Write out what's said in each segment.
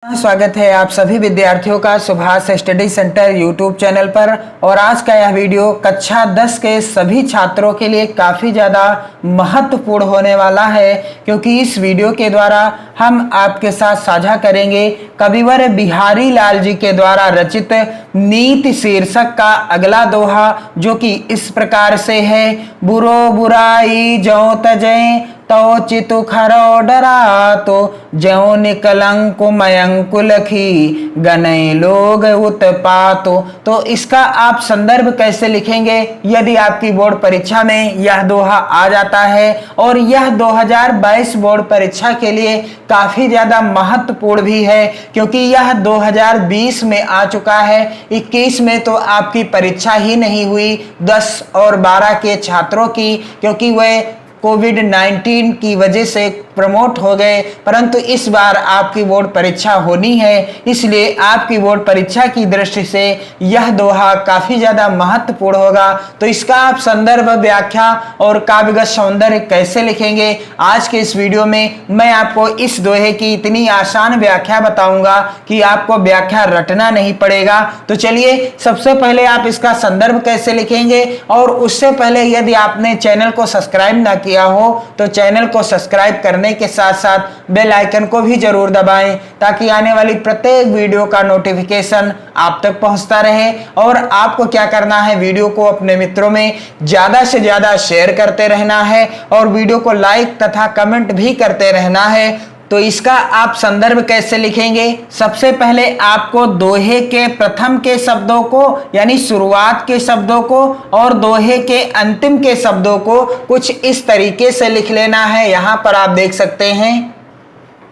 स्वागत है आप सभी विद्यार्थियों का Subhash study centre YouTube channel पर। और आज का यह वीडियो कक्षा 10 के सभी छात्रों के लिए काफ़ी ज़्यादा महत्वपूर्ण होने वाला है, क्योंकि इस वीडियो के द्वारा हम आपके साथ साझा करेंगे कविवर बिहारी लाल जी के द्वारा रचित नीति शीर्षक का अगला दोहा, जो कि इस प्रकार से है। बुरो बुराई ज्यों तजें तो चितु खरो डरा, तो ज्यों निकलंक मयंकु लखी गनय लोग उत्पातो। तो इसका आप संदर्भ कैसे लिखेंगे यदि आपकी बोर्ड परीक्षा में यह दोहा आ जाता है। और यह 2022 बोर्ड परीक्षा के लिए काफी ज्यादा महत्वपूर्ण भी है, क्योंकि यह 2020 में आ चुका है। 21 में तो आपकी परीक्षा ही नहीं हुई 10 और 12 के छात्रों की, क्योंकि वह कोविड-19 की वजह से प्रमोट हो गए, परंतु इस बार आपकी बोर्ड परीक्षा होनी है, इसलिए आपकी बोर्ड परीक्षा की दृष्टि से यह दोहा काफी ज्यादा महत्वपूर्ण होगा। तो इसका आप संदर्भ, व्याख्या और काव्यगत सौंदर्य कैसे लिखेंगे, आज के इस वीडियो में मैं आपको इस दोहे की इतनी आसान व्याख्या बताऊंगा कि आपको व्याख्या रटना नहीं पड़ेगा। तो चलिए, सबसे पहले आप इसका संदर्भ कैसे लिखेंगे, और उससे पहले यदि आपने चैनल को सब्सक्राइब ना किया हो तो चैनल को सब्सक्राइब करने के साथ साथ बेल आइकन को भी जरूर दबाएं, ताकि आने वाली प्रत्येक वीडियो का नोटिफिकेशन आप तक पहुंचता रहे। और आपको क्या करना है, वीडियो को अपने मित्रों में ज्यादा से ज्यादा शेयर करते रहना है और वीडियो को लाइक तथा कमेंट भी करते रहना है। तो इसका आप संदर्भ कैसे लिखेंगे, सबसे पहले आपको दोहे के प्रथम के शब्दों को यानी शुरुआत के शब्दों को और दोहे के अंतिम के शब्दों को कुछ इस तरीके से लिख लेना है। यहां पर आप देख सकते हैं,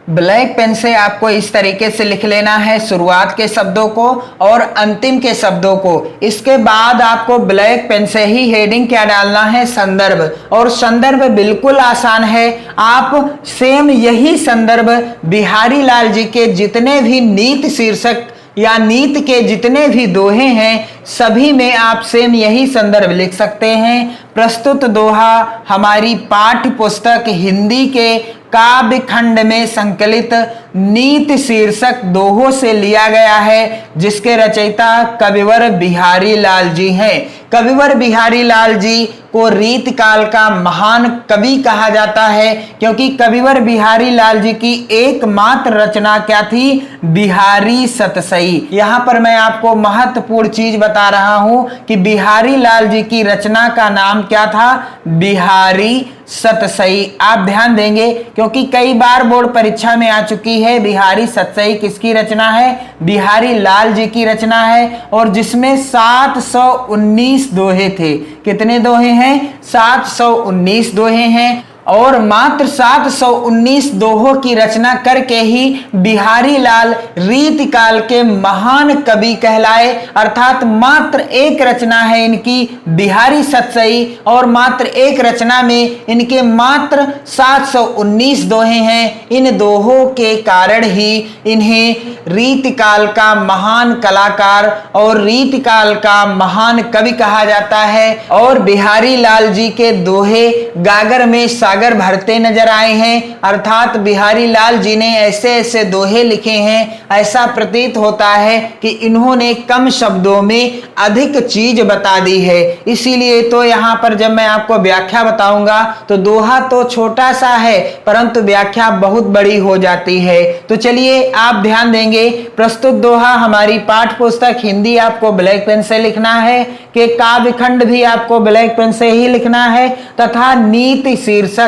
ब्लैक पेन से आपको इस तरीके से लिख लेना है शुरुआत के शब्दों को और अंतिम के शब्दों को। इसके बाद आपको ब्लैक पेन से ही हेडिंग क्या डालना है, संदर्भ। और संदर्भ बिल्कुल आसान है, आप सेम यही संदर्भ बिहारी लाल जी के जितने भी नीति शीर्षक या नीति के जितने भी दोहे हैं सभी में आप सेम यही संदर्भ लिख सकते हैं। प्रस्तुत दोहा हमारी पाठ्य पुस्तक हिंदी के काव्य खंड में संकलित नीति शीर्षक दोहों से लिया गया है, जिसके रचयिता कविवर बिहारी लाल जी हैं। कविवर बिहारी लाल जी को रीतिकाल का महान कवि कहा जाता है, क्योंकि कविवर बिहारी लाल जी की एकमात्र रचना क्या थी, बिहारी सतसई। यहाँ पर मैं आपको महत्वपूर्ण चीज बता रहा हूं कि बिहारी लाल जी की रचना का नाम क्या था, बिहारी सतसई। आप ध्यान देंगे, क्योंकि कई बार बोर्ड परीक्षा में आ चुकी है। बिहारी सतसई किसकी रचना है, बिहारी लाल जी की रचना है, और जिसमें 719 दोहे थे। कितने दोहे हैं, 719 दोहे हैं। और मात्र 719 दोहों की रचना करके ही बिहारी लाल रीतिकाल के महान कवि कहलाए। अर्थात मात्र एक रचना है इनकी बिहारी सतसई, और मात्र एक रचना में इनके मात्र 719 दोहे हैं। इन दोहों के कारण ही इन्हें रीतिकाल का महान कलाकार और रीतिकाल का महान कवि कहा जाता है। और बिहारी लाल जी के दोहे गागर में सागर भरते नजर आए हैं। अर्थात बिहारी लाल जी ने ऐसे ऐसे दोहे लिखे हैं, ऐसा प्रतीत होता है कि इन्होंने कम शब्दों में अधिक चीज बता दी है। इसीलिए तो यहाँ पर जब मैं आपको व्याख्या बताऊंगा तो दोहा तो छोटा सा है, परंतु व्याख्या बहुत बड़ी हो जाती है। तो चलिए, आप ध्यान देंगे, प्रस्तुत दोहा हमारी पाठ्य पुस्तक हिंदी आपको ब्लैक पेन से लिखना है, कि काव्य खंड भी आपको ब्लैक पेन से ही लिखना है, तथा नीति शीर्षक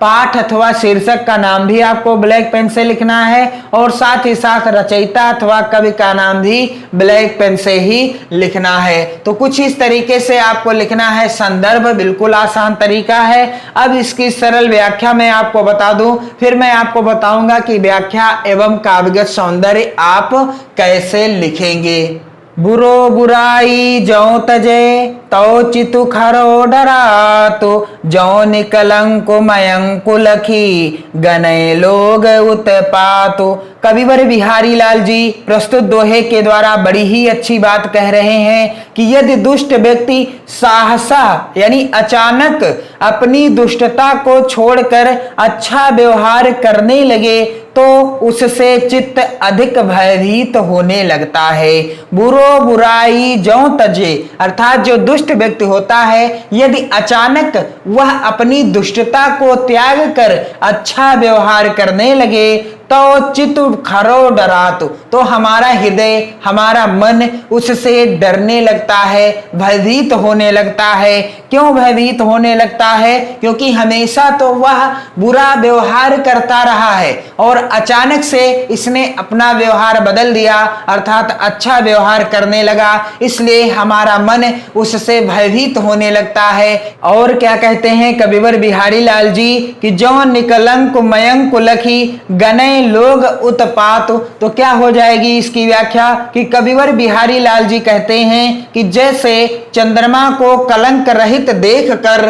पाठ अथवा शीर्षक का नाम भी आपको ब्लैक पेन से लिखना है, और साथ ही साथ रचयिता अथवा कवि का नाम भी ब्लैक पेन से ही लिखना है। तो कुछ इस तरीके से आपको लिखना है संदर्भ, बिल्कुल आसान तरीका है। अब इसकी सरल व्याख्या मैं आपको बता दूं, फिर मैं आपको बताऊंगा कि व्याख्या एवं काव्यगत सौंदर्य आप कैसे लिखेंगे। बुरो बुराई ज्यों तजे तो चितु खरो डरा, तो ज्यों निकलंक मयंकु लखी गनय लोग उत्पातो। कविवर बिहारी लाल जी प्रस्तुत दोहे के द्वारा बड़ी ही अच्छी बात कह रहे हैं कि यदि दुष्ट व्यक्ति सहसा यानी अचानक अपनी दुष्टता को छोड़कर अच्छा व्यवहार करने लगे तो उससे चित्त अधिक भयभीत होने लगता है। बुरो बुराई ज्यों तजे, अर्थात जो दुष्ट व्यक्ति होता है यदि अचानक वह अपनी दुष्टता को त्याग कर अच्छा व्यवहार करने लगे तो चित्त खरो डरात, तो हमारा हृदय हमारा मन उससे डरने लगता है, भयभीत होने लगता है। क्यों भयभीत होने लगता है? क्योंकि हमेशा तो वह बुरा व्यवहार करता रहा है और अचानक से इसने अपना व्यवहार बदल दिया, अर्थात अच्छा व्यवहार करने लगा, इसलिए हमारा मन उससे भयभीत होने लगता है। और क्या कहते हैं कविवर बिहारी लाल जी कि जो निकलंक मयंक लखी गने लोग उत्पात, तो क्या हो जाएगी इसकी व्याख्या कि कविवर बिहारी लाल जी कहते हैं कि जैसे चंद्रमा को कलंक रहित देखकर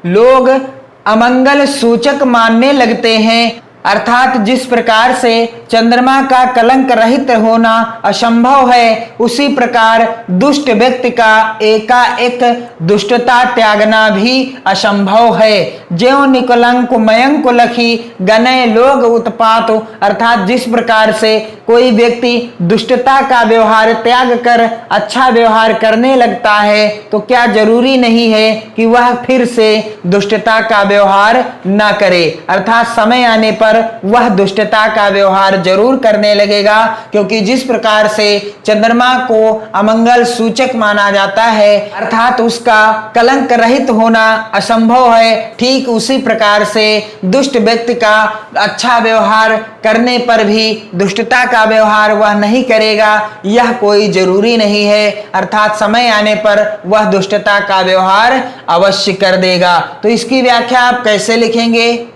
लोग अमंगल सूचक मानने लगते हैं, अर्थात जिस प्रकार से चंद्रमा का कलंक रहित होना असंभव है, उसी प्रकार दुष्ट व्यक्ति का एकाएक दुष्टता त्यागना भी असंभव है। ज्यों निकलंक मयंक लखी गने लोग उत्पात, अर्थात जिस प्रकार से कोई व्यक्ति दुष्टता का व्यवहार त्याग कर अच्छा व्यवहार करने लगता है तो क्या जरूरी नहीं है कि वह फिर से दुष्टता का व्यवहार न करे, अर्थात समय आने पर वह दुष्टता का व्यवहार जरूर करने लगेगा। क्योंकि जिस प्रकार से चंद्रमा को अमंगल सूचक माना जाता है, अर्थात उसका कलंक रहित होना असंभव है, ठीक उसी प्रकार से दुष्ट व्यक्ति का अच्छा व्यवहार करने पर भी दुष्टता का व्यवहार वह नहीं करेगा, यह कोई जरूरी नहीं है, अर्थात समय आने पर वह दुष्टता का व्यवहार अवश्य कर देगा। तो इसकी व्याख्या आप कैसे लिखेंगे?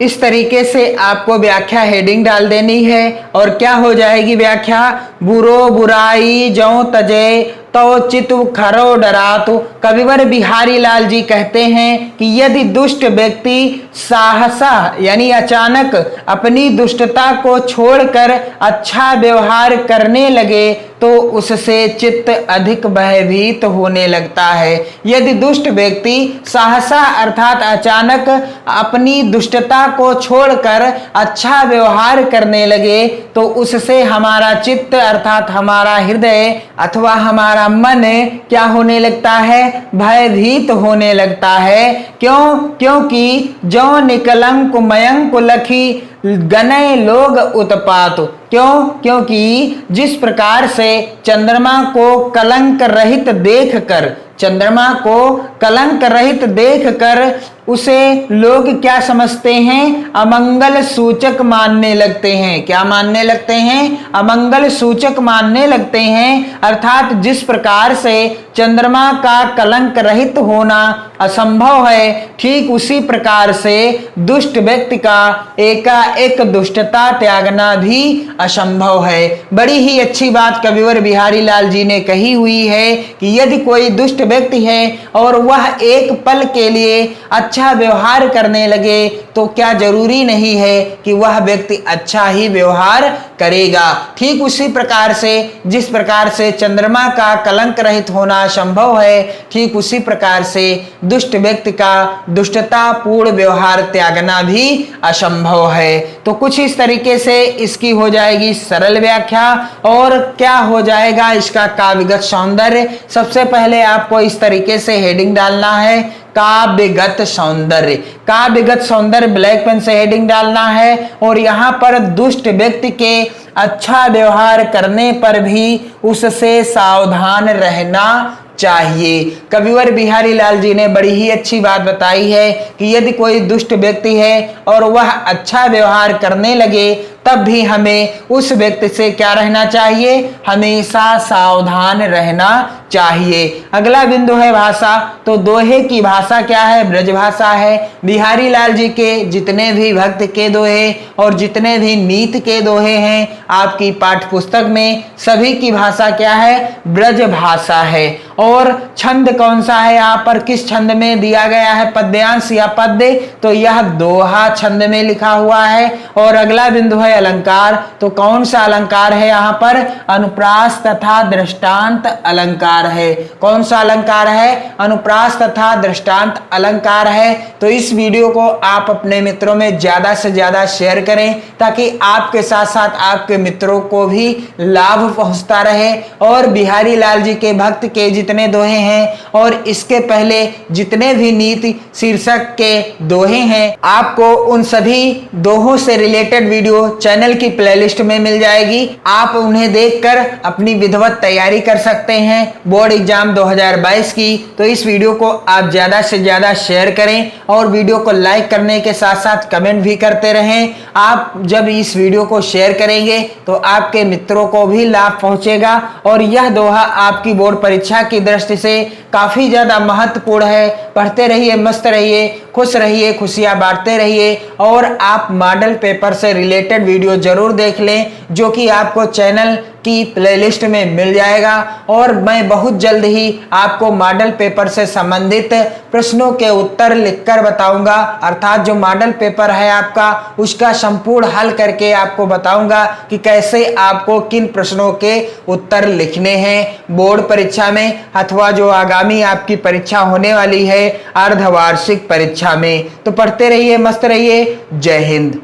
इस तरीके से आपको व्याख्या हेडिंग डाल देनी है और क्या हो जाएगी व्याख्या? बुरो बुराई ज्यों तजे तो चित्त खरो डरातु। कविवर बिहारी लाल जी कहते हैं कि यदि दुष्ट व्यक्ति साहसा यानी अचानक अपनी दुष्टता को छोड़कर अच्छा व्यवहार करने लगे तो उससे चित्त अधिक भयभीत होने लगता है। यदि दुष्ट व्यक्ति सहसा अर्थात अचानक अपनी दुष्टता को छोड़कर अच्छा व्यवहार करने लगे तो उससे हमारा चित्त अर्थात हमारा हृदय अथवा हमारा मन क्या होने लगता है? भयभीत होने लगता है। क्यों? क्योंकि जो निकलंक मयंक लखी गने लोग उत्पात। क्यों? क्योंकि जिस प्रकार से चंद्रमा को कलंक रहित देखकर, चंद्रमा को कलंक रहित देखकर उसे लोग क्या समझते हैं? अमंगल सूचक मानने लगते हैं। क्या मानने लगते हैं? अमंगल सूचक मानने लगते हैं, अर्थात जिस प्रकार से चंद्रमा का कलंक रहित होना असंभव है, ठीक उसी प्रकार से दुष्ट व्यक्ति का एकाएक दुष्टता त्यागना भी असंभव है। बड़ी ही अच्छी बात कविवर बिहारी लाल जी ने कही हुई है कि यदि कोई दुष्ट व्यक्ति है और वह एक पल के लिए अच्छा व्यवहार करने लगे तो क्या जरूरी नहीं है कि वह व्यक्ति अच्छा ही व्यवहार करेगा। ठीक उसी प्रकार से जिस प्रकार से चंद्रमा का कलंक रहित होना असंभव है, ठीक उसी प्रकार से दुष्ट व्यक्ति का दुष्टता पूर्ण व्यवहार त्यागना भी असंभव है। तो कुछ इस तरीके से इसकी हो जाएगी सरल व्याख्या। और क्या हो जाएगा इसका काव्यगत सौंदर्य? सबसे पहले आपको इस तरीके से हेडिंग डालना है, काव्यगत सौंदर्य। काव्यगत सौंदर्य ब्लैक पेन से हेडिंग डालना है और यहाँ पर दुष्ट व्यक्ति के अच्छा व्यवहार करने पर भी उससे सावधान रहना चाहिए। कविवर बिहारी लाल जी ने बड़ी ही अच्छी बात बताई है कि यदि कोई दुष्ट व्यक्ति है और वह अच्छा व्यवहार करने लगे तब भी हमें उस व्यक्ति से क्या रहना चाहिए? हमेशा सावधान रहना चाहिए। अगला बिंदु है भाषा। तो दोहे की भाषा क्या है? ब्रज भाषा है। बिहारी लाल जी के जितने भी भक्त के दोहे और जितने भी नीति के दोहे हैं आपकी पाठ्य पुस्तक में, सभी की भाषा क्या है? ब्रज भाषा है। और छंद कौन सा है? यहाँ पर किस छंद में दिया गया है पद्यांश या पद्य? तो यह दोहा छंद में लिखा हुआ है। और अगला बिंदु है है अलंकार। तो कौन सा अलंकार है यहाँ पर? अनुप्रास तथा दृष्टांत अलंकार है। कौन सा अलंकार है? अनुप्रास तथा दृष्टांत अलंकार है। तो इस वीडियो को आप अपने मित्रों में ज्यादा से ज्यादा शेयर करें ताकि आपके साथ साथ आपके मित्रों को भी लाभ पहुंचता रहे। और बिहारी लाल जी के भक्त के जितने दोहे हैं और इसके पहले जितने भी नीति शीर्षक के दोहे हैं, आपको उन सभी दोहों से रिलेटेड वीडियो चैनल की प्लेलिस्ट में मिल जाएगी। आप उन्हें देखकर अपनी विधिवत तैयारी कर सकते हैं बोर्ड एग्जाम 2022 की। तो इस वीडियो को आप ज्यादा से ज्यादा शेयर करें और वीडियो को लाइक करने के साथ साथ कमेंट भी करते रहें। आप जब इस वीडियो को शेयर करेंगे तो आपके मित्रों को भी लाभ पहुंचेगा और यह दोहा आपकी बोर्ड परीक्षा की दृष्टि से काफी ज्यादा महत्वपूर्ण है। पढ़ते रहिए, मस्त रहिए, खुश रहिए, खुशियां बांटते रहिए और आप मॉडल पेपर से रिलेटेड वीडियो जरूर देख लें जो कि आपको चैनल की प्लेलिस्ट में मिल जाएगा। और मैं बहुत जल्द ही आपको मॉडल पेपर से संबंधित प्रश्नों के उत्तर लिखकर बताऊंगा, अर्थात जो मॉडल पेपर है आपका उसका संपूर्ण हल करके आपको बताऊंगा कि कैसे आपको किन प्रश्नों के उत्तर लिखने हैं बोर्ड परीक्षा में अथवा जो आगामी आपकी परीक्षा होने वाली है अर्धवार्षिक परीक्षा में। तो पढ़ते रहिए, मस्त रहिए। जय हिंद।